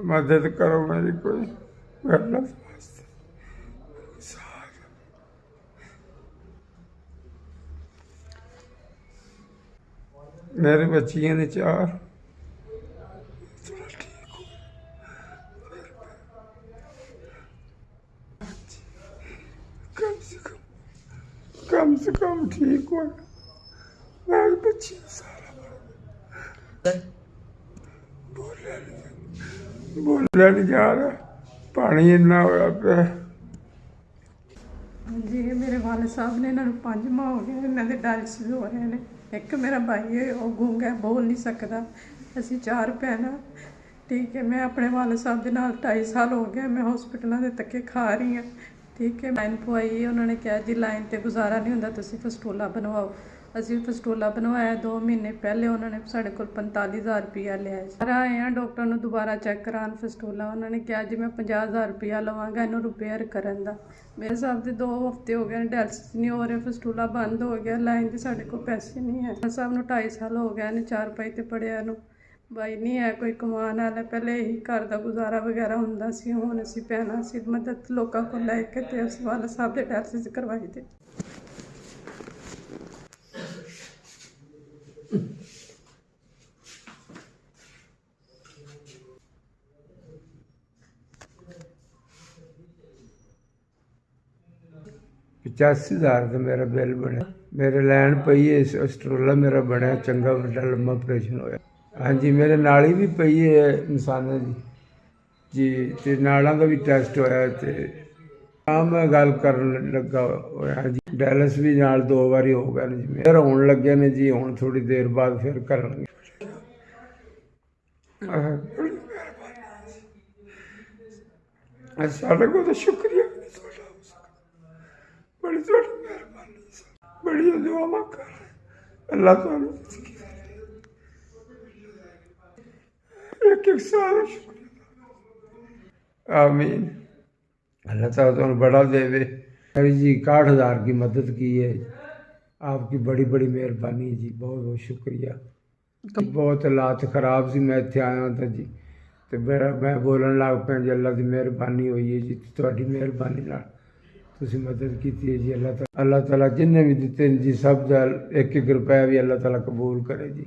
मदद करो मेरी कोई गलत वास्ते। मेरे बच्चियां ने 4 कम से कम ठीक हो। मेरे बच्चे सारा बोलिया नहीं जा रहा, पानी इन्ना होया पे। जी मेरे वाले साहब ने इन्होंने 5 माह हो गए, इन्होंने डायलिसिस हो रहे हैं। एक मेरा भाई है वो गूंगा है, बोल नहीं सकता। असी 4 भैन। ठीक है, मैं अपने वाले साहब के नाल 2.5 साल हो गया, मैं हॉस्पिटलों के धक्के खा रही हाँ। ठीक है, लाइन पवाई है, उन्होंने कहा जी लाइन ते गुजारा नहीं होंदा, तुसीं फस्टोला बनवाओ। असी फस्टोला बनवाया 2 महीने पहले, उन्होंने साढ़े को 45,000 रुपया लिया। सारा आए हैं डॉक्टर ने दोबारा चैक करान फस्टोला, उन्होंने कहा जी मैं 50,000 रुपया लवांगा इन्हू रिपेयर करन दा। मेरे हिसाब से 2 हफ्ते हो गए डायलिसिस नहीं हो रहे, फस्टोला बंद हो गया, लाइन के साढ़े को पैसे नहीं है। साहब नूं 2.5 साल हो गए ने 4 पाई ते पड़िया नूं, भाई नहीं है कोई कमान वाला। पहले यही घर का गुजारा वगैरह होंदा सी, हुण असीं भैणां सी मदद लोकां कोल लैके ते उस वाले साहब दे डायलिसिस करवाई दे। $85,000 का मेरा बिल बनया। मेरे लैन पई है, स्ट्रोला मेरा बनया चंगा वड्डा लम्मा ऑपरेशन होया। हाँ जी, मेरे नाली भी पई है इंसाना जी ते नालों का भी टेस्ट होया ते मैं गल कर लगा होया जी। डायलिस भी नाल 2 बारी हो गए जी, फिर होने लगे ने जी। हुण थोड़ी देर बाद फिर करनगे। साढ़े को तो शुक्रिया बड़ी थोड़ी मेहरबानी, बड़ी दुआ कर अल्लाह ताला एक साल शुक्रिया। आमीन। अल्लाह ताला तो बड़ा देवे। अरे जी 61,000 की मदद की है, आपकी बड़ी बड़ी मेहरबानी जी, बहुत बहुत शुक्रिया। बहुत हालात खराब सी, मैं इत्थे आया था जी तो मैं बोलन लग पाया जी अल्लाह की मेहरबानी हुई है जी, तुहाडी मेहरबानी नाल तुसीं मदद की है जी। अल्लाह ताला जिन्हें भी दिते जी सब दा 1-1 रुपया भी अल्लाह ताला कबूल करे जी।